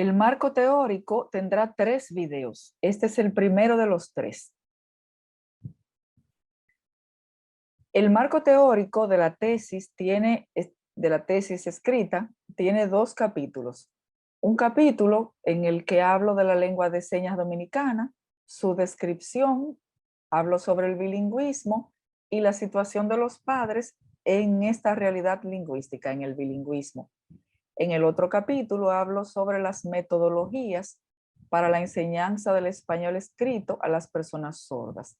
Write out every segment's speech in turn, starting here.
El marco teórico tendrá 3 videos. Este es el primero de los 3. El marco teórico de la tesis escrita tiene 2 capítulos. Un capítulo en el que hablo de la lengua de señas dominicana, su descripción, hablo sobre el bilingüismo y la situación de los padres en esta realidad lingüística, en el bilingüismo. En el otro capítulo hablo sobre las metodologías para la enseñanza del español escrito a las personas sordas.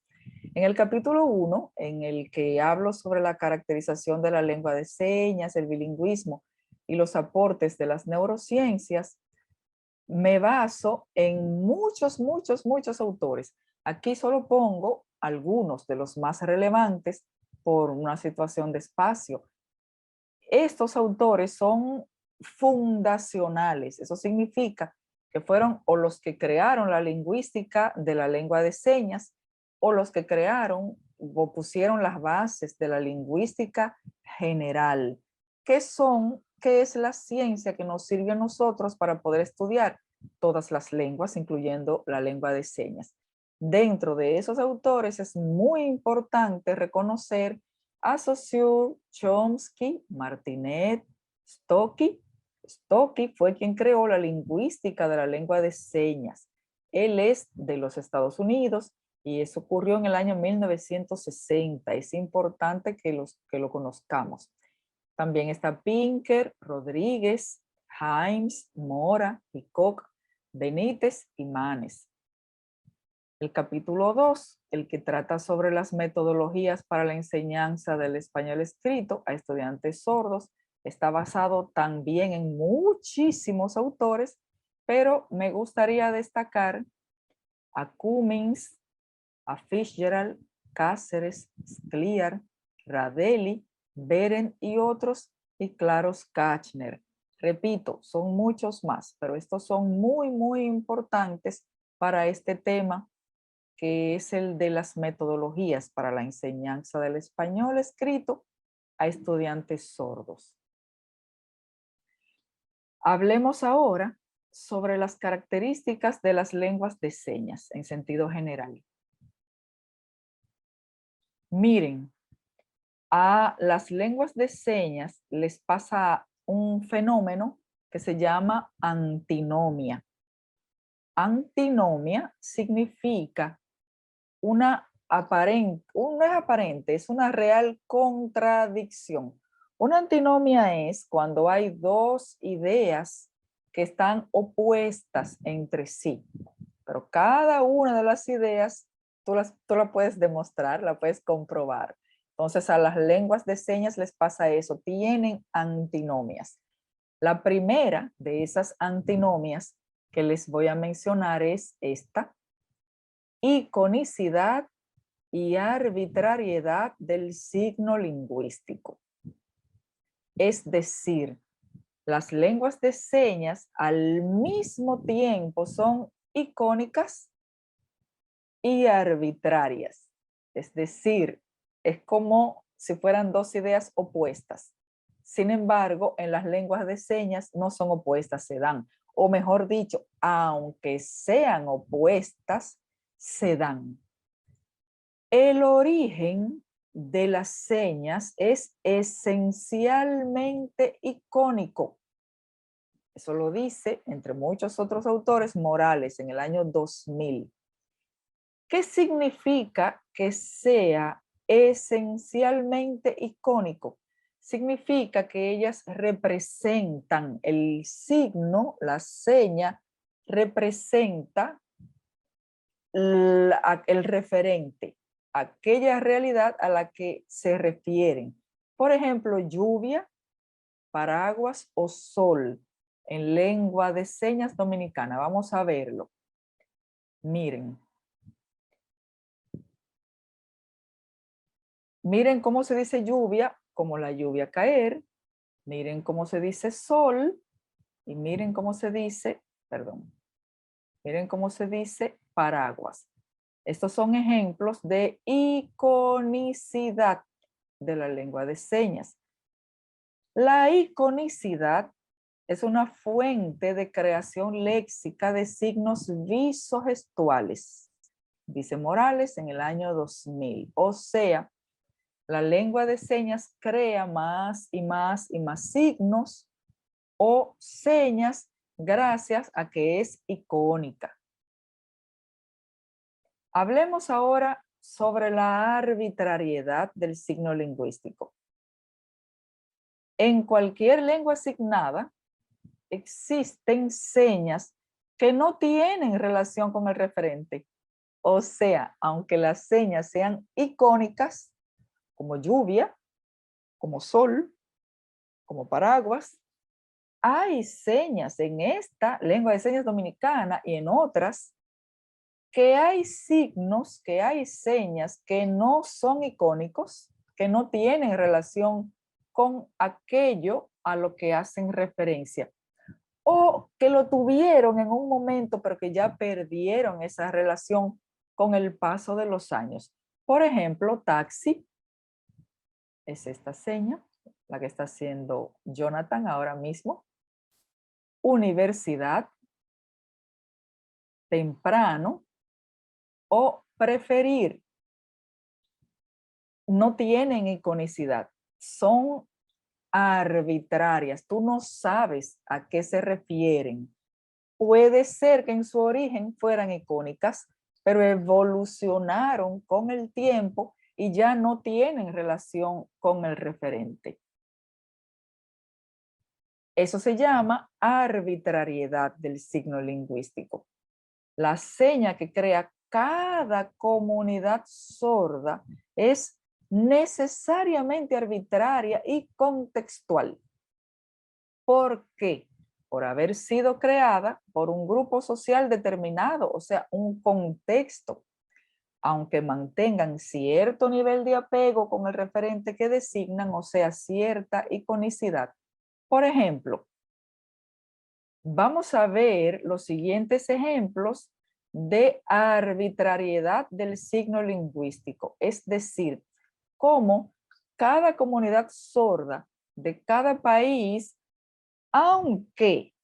En el capítulo 1, en el que hablo sobre la caracterización de la lengua de señas, el bilingüismo y los aportes de las neurociencias, me baso en muchos autores. Aquí solo pongo algunos de los más relevantes por una situación de espacio. Estos autores son fundacionales. Eso significa que fueron o los que crearon la lingüística de la lengua de señas o los que crearon o pusieron las bases de la lingüística general. ¿Qué es la ciencia que nos sirve a nosotros para poder estudiar todas las lenguas, incluyendo la lengua de señas? Dentro de esos autores es muy importante reconocer a Saussure, Chomsky, Martinet, Stocky. Stocky fue quien creó la lingüística de la lengua de señas. Él es de los Estados Unidos y eso ocurrió en el año 1960. Es importante que lo conozcamos. También está Pinker, Rodríguez, Himes, Mora, Hickok, Benítez y Manes. El capítulo 2, el que trata sobre las metodologías para la enseñanza del español escrito a estudiantes sordos, está basado también en muchísimos autores, pero me gustaría destacar a Cummings, a Fitzgerald, Cáceres, Scliar, Radelli, Beren y otros, y Klaus Kachner. Repito, son muchos más, pero estos son muy importantes para este tema, que es el de las metodologías para la enseñanza del español escrito a estudiantes sordos. Hablemos ahora sobre las características de las lenguas de señas en sentido general. Miren, a las lenguas de señas les pasa un fenómeno que se llama antinomia. Antinomia significa no es aparente, es una real contradicción. Una antinomia es cuando hay dos ideas que están opuestas entre sí, pero cada una de las ideas tú la puedes demostrar, la puedes comprobar. Entonces a las lenguas de señas les pasa eso, tienen antinomias. La primera de esas antinomias que les voy a mencionar es esta: iconicidad y arbitrariedad del signo lingüístico. Es decir, las lenguas de señas al mismo tiempo son icónicas y arbitrarias. Es decir, es como si fueran dos ideas opuestas. Sin embargo, en las lenguas de señas no son opuestas, se dan. O mejor dicho, aunque sean opuestas, se dan. El origen de las señas es esencialmente icónico. Eso lo dice, entre muchos otros autores, Morales en el año 2000. ¿Qué significa que sea esencialmente icónico? Significa que ellas representan el signo, la seña, representa el referente, aquella realidad a la que se refieren. Por ejemplo, lluvia, paraguas o sol en lengua de señas dominicana. Vamos a verlo. Miren. Miren cómo se dice lluvia, como la lluvia caer. Miren cómo se dice sol y miren cómo se dice, perdón, miren cómo se dice paraguas. Estos son ejemplos de iconicidad de la lengua de señas. La iconicidad es una fuente de creación léxica de signos visogestuales, dice Morales en el año 2000. O sea, la lengua de señas crea más y más y más signos o señas gracias a que es icónica. Hablemos ahora sobre la arbitrariedad del signo lingüístico. En cualquier lengua asignada existen señas que no tienen relación con el referente. O sea, aunque las señas sean icónicas, como lluvia, como sol, como paraguas, hay señas en esta lengua de señas dominicana y en otras que hay signos, que hay señas que no son icónicos, que no tienen relación con aquello a lo que hacen referencia, o que lo tuvieron en un momento, pero que ya perdieron esa relación con el paso de los años. Por ejemplo, taxi es esta seña, la que está haciendo Jonathan ahora mismo. Universidad, temprano o preferir. No tienen iconicidad, son arbitrarias. Tú no sabes a qué se refieren. Puede ser que en su origen fueran icónicas, pero evolucionaron con el tiempo y ya no tienen relación con el referente. Eso se llama arbitrariedad del signo lingüístico. La seña que crea cada comunidad sorda es necesariamente arbitraria y contextual. ¿Por qué? Por haber sido creada por un grupo social determinado, o sea, un contexto, aunque mantengan cierto nivel de apego con el referente que designan, o sea, cierta iconicidad. Por ejemplo, vamos a ver los siguientes ejemplos de arbitrariedad del signo lingüístico, es decir, cómo cada comunidad sorda de cada país, aunque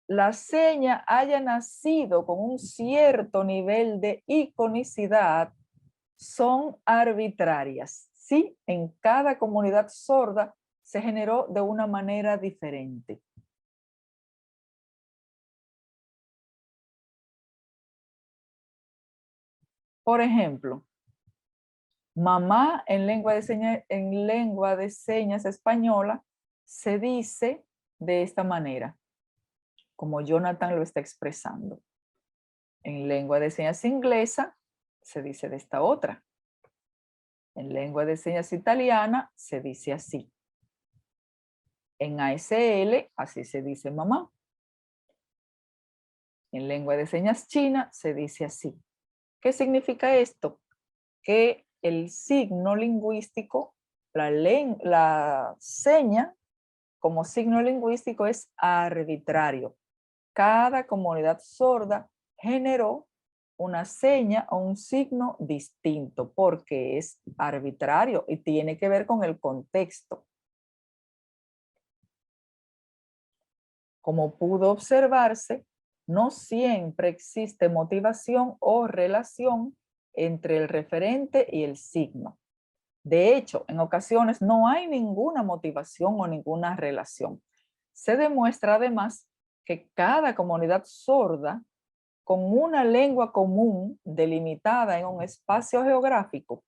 la seña haya nacido con un cierto nivel de iconicidad, son arbitrarias. Sí, en cada comunidad sorda se generó de una manera diferente. Por ejemplo, mamá en lengua de señas española se dice de esta manera, como Jonathan lo está expresando. En lengua de señas inglesa se dice de esta otra. En lengua de señas italiana se dice así. En ASL así se dice mamá. En lengua de señas china se dice así. ¿Qué significa esto? Que el signo lingüístico, la seña como signo lingüístico es arbitrario. Cada comunidad sorda generó una seña o un signo distinto porque es arbitrario y tiene que ver con el contexto. Como pudo observarse, no siempre existe motivación o relación entre el referente y el signo. De hecho, en ocasiones no hay ninguna motivación o ninguna relación. Se demuestra además que cada comunidad sorda con una lengua común delimitada en un espacio geográfico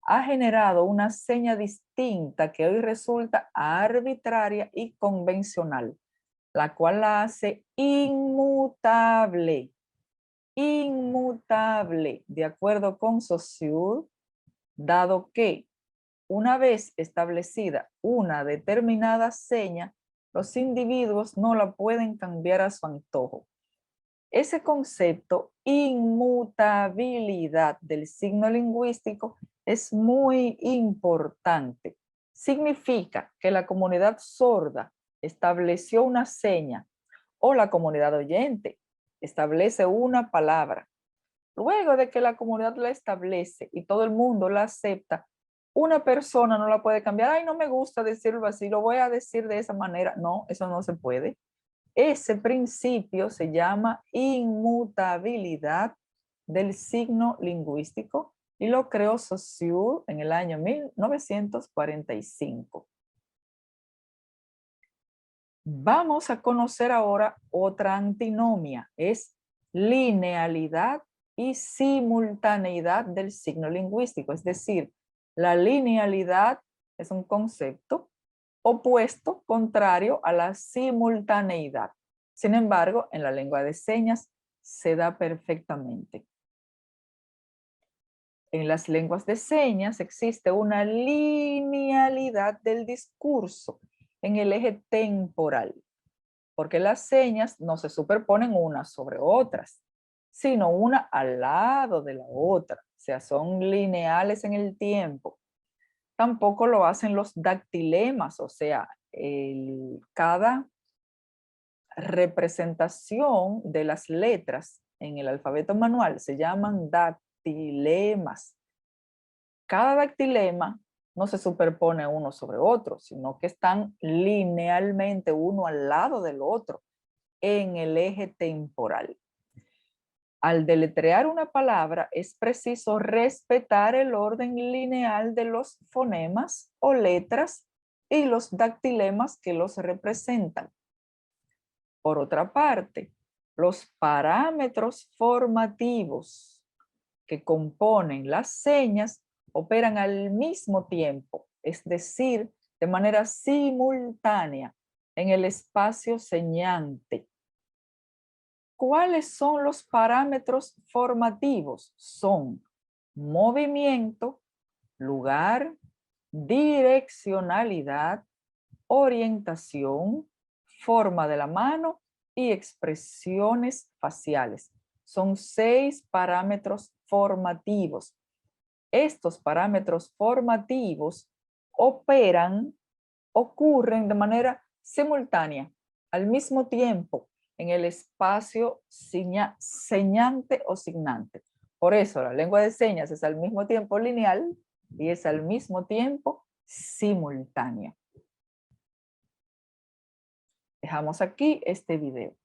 ha generado una seña distinta que hoy resulta arbitraria y convencional, la cual la hace inmutable, de acuerdo con Saussure, dado que una vez establecida una determinada seña, los individuos no la pueden cambiar a su antojo. Ese concepto, inmutabilidad del signo lingüístico, es muy importante. Significa que la comunidad sorda estableció una seña o la comunidad oyente establece una palabra. Luego de que la comunidad la establece y todo el mundo la acepta, una persona no la puede cambiar. Ay, no me gusta decirlo así, lo voy a decir de esa manera. No, eso no se puede. Ese principio se llama inmutabilidad del signo lingüístico y lo creó Saussure en el año 1945. Vamos a conocer ahora otra antinomia, es linealidad y simultaneidad del signo lingüístico, es decir, la linealidad es un concepto opuesto, contrario a la simultaneidad. Sin embargo, en la lengua de señas se da perfectamente. En las lenguas de señas existe una linealidad del discurso en el eje temporal, porque las señas no se superponen unas sobre otras, sino una al lado de la otra, o sea, son lineales en el tiempo. Tampoco lo hacen los dactilemas, o sea, cada representación de las letras en el alfabeto manual se llaman dactilemas. Cada dactilema no se superpone uno sobre otro, sino que están linealmente uno al lado del otro en el eje temporal. Al deletrear una palabra es preciso respetar el orden lineal de los fonemas o letras y los dactilemas que los representan. Por otra parte, los parámetros formativos que componen las señas operan al mismo tiempo, es decir, de manera simultánea en el espacio señante. ¿Cuáles son los parámetros formativos? Son movimiento, lugar, direccionalidad, orientación, forma de la mano y expresiones faciales. Son 6 parámetros formativos. Estos parámetros formativos ocurren de manera simultánea, al mismo tiempo, en el espacio señante o signante. Por eso la lengua de señas es al mismo tiempo lineal y es al mismo tiempo simultánea. Dejamos aquí este video.